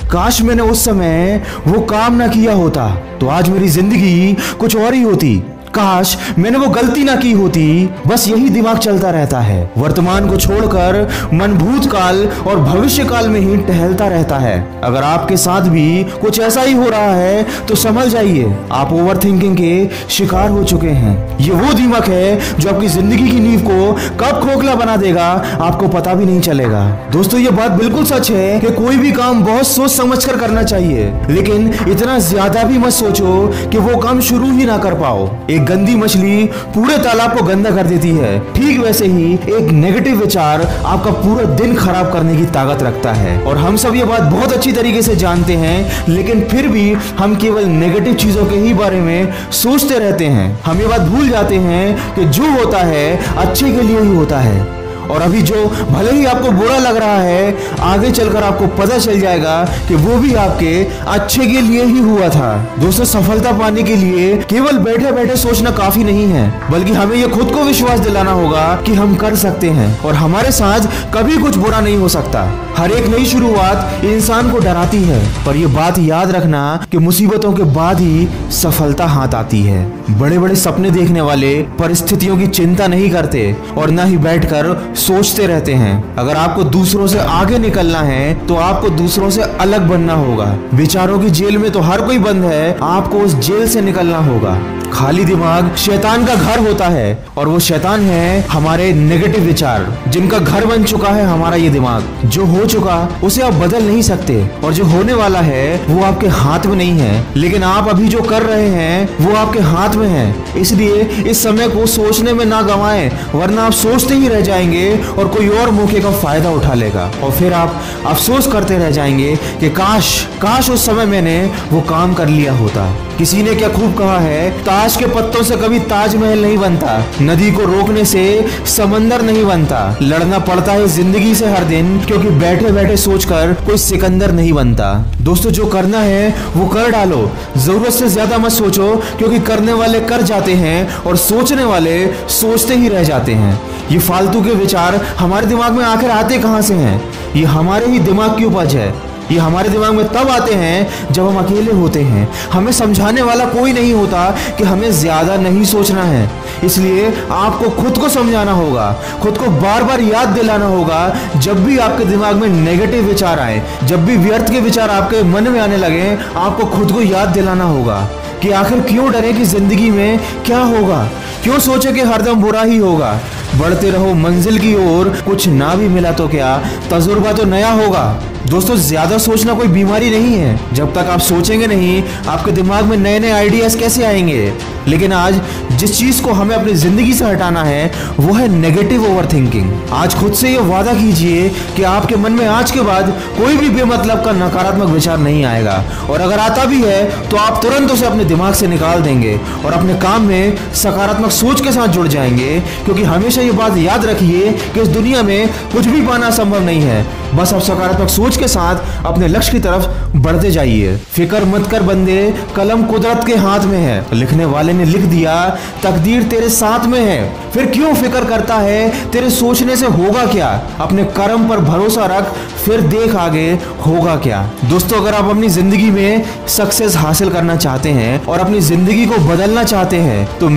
काश मैंने उस समय वो काम ना किया होता तो आज मेरी जिंदगी कुछ और ही होती। काश मैंने वो गलती ना की होती। बस यही दिमाग चलता रहता है। वर्तमान को छोड़कर मन भूतकाल और भविष्य काल में ही टहलता रहता है। अगर आपके साथ भी कुछ ऐसा ही हो रहा है तो समझ जाइए आप ओवर थिंकिंग के शिकार हो चुके हैं। ये वो दिमाग है जो आपकी जिंदगी की नींव को कब खोखला बना देगा आपको पता भी नहीं चलेगा। दोस्तों ये बात बिल्कुल सच है कि कोई भी काम बहुत सोच समझ कर करना चाहिए, लेकिन इतना ज्यादा भी मत सोचो कि वो काम शुरू ही ना कर पाओ। एक गंदी मछली पूरे तालाब को गंदा कर देती है, ठीक वैसे ही एक नेगेटिव विचार आपका पूरा दिन खराब करने की ताकत रखता है। और हम सब ये बात बहुत अच्छी तरीके से जानते हैं, लेकिन फिर भी हम केवल नेगेटिव चीजों के ही बारे में सोचते रहते हैं। हम ये बात भूल जाते हैं कि जो होता है अच्छे के लिए ही होता है। और अभी जो भले ही आपको बुरा लग रहा है, आगे चलकर आपको पता चल जाएगा कि वो भी आपके अच्छे के लिए ही हुआ था। दोस्तों सफलता पाने के लिए केवल बैठे बैठे सोचना काफी नहीं है, बल्कि हमें ये खुद को विश्वास दिलाना होगा कि हम कर सकते हैं और हमारे साथ कभी कुछ बुरा नहीं हो सकता। हर एक नई शुरुआत इंसान को डराती है, पर यह बात याद रखना कि मुसीबतों के बाद ही सफलता हाथ आती है। बड़े बड़े सपने देखने वाले परिस्थितियों की चिंता नहीं करते और न ही बैठकर सोचते रहते हैं। अगर आपको दूसरों से आगे निकलना है तो आपको दूसरों से अलग बनना होगा। विचारों की जेल में तो हर कोई बंद है, आपको उस जेल से निकलना होगा। खाली दिमाग शैतान का घर होता है और वो शैतान है हमारे नेगेटिव विचार, जिनका घर बन चुका है हमारा ये दिमाग। जो हो चुका उसे आप बदल नहीं सकते और जो होने वाला है वो आपके हाथ में नहीं है, लेकिन आप अभी जो कर रहे हैं वो आपके हाथ में है। इसलिए इस समय को सोचने में ना गंवाएं, वरना आप सोचते ही रह जाएंगे और कोई और मौके का फायदा उठा लेगा और फिर आप अफसोस करते रह जाएंगे कि काश उस समय मैंने वो काम कर लिया होता। किसी ने क्या खूब कहा है, ताश के पत्तों से कभी ताजमहल नहीं बनता, नदी को रोकने से समंदर नहीं बनता। लड़ना पड़ता है जिंदगी से हर दिन, क्योंकि बैठे बैठे सोचकर कोई सिकंदर नहीं बनता। दोस्तों जो करना है वो कर डालो, जरूरत से ज्यादा मत सोचो, क्योंकि करने वाले कर जाते हैं और सोचने वाले सोचते ही रह जाते हैं। ये फालतू के विचार हमारे दिमाग में आखिर आते कहां से हैं? ये हमारे ही दिमाग की उपज है। ये हमारे दिमाग में तब आते हैं जब हम अकेले होते हैं। हमें समझाने वाला कोई नहीं होता कि हमें ज्यादा नहीं सोचना है। इसलिए आपको खुद को समझाना होगा, खुद को बार बार याद दिलाना होगा। जब भी आपके दिमाग में नेगेटिव विचार आए, जब भी व्यर्थ के विचार आपके मन में आने लगे, आपको खुद को याद दिलाना होगा कि आखिर क्यों डरे कि जिंदगी में क्या होगा, क्यों सोचे कि हरदम बुरा ही होगा। बढ़ते रहो मंजिल की ओर, कुछ ना भी मिला तो क्या, तजुर्बा तो नया होगा। दोस्तों ज्यादा सोचना कोई बीमारी नहीं है। जब तक आप सोचेंगे नहीं, आपके दिमाग में नए नए आइडियाज कैसे आएंगे? लेकिन आज जिस चीज को हमें अपनी जिंदगी से हटाना है वो है नेगेटिव ओवरथिंकिंग। आज खुद से ये वादा कीजिए कि आपके मन में आज के बाद कोई भी बेमतलब का नकारात्मक विचार नहीं आएगा, और अगर आता भी है तो आप तुरंत उसे अपने दिमाग से निकाल देंगे और अपने काम में सकारात्मक सोच के साथ जुड़ जाएंगे। क्योंकि हमेशा ये बात याद रखिए कि इस दुनिया में कुछ भी पाना संभव नहीं है, बस आप सकारात्मक सोच के साथ अपने लक्ष्य की तरफ बढ़ते जाइए। फिक्र मत कर बंदे, कलम कुदरत के हाथ में है, लिखने वाले ने लिख दिया, तकदीर तेरे साथ में है। फिर क्यों फिक्र करता है, तेरे सोचने से होगा क्या? अपने कर्म पर भरोसा रख, फिर देख आगे होगा क्या। दोस्तों अगर आप अपनी जिंदगी में सक्सेस हासिल करना चाहते हैं और अपनी जिंदगी को बदलना चाहते हैं तो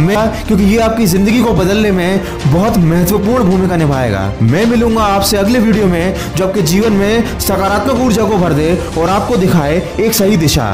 क्योंकि ये आपकी जिंदगी को बदलने में बहुत महत्वपूर्ण भूमिका निभाएगा। मैं मिलूंगा आपसे अगले वीडियो में जो आपके जीवन में सकारात्मक ऊर्जा को भर दे और आपको दिखाए एक सही दिशा।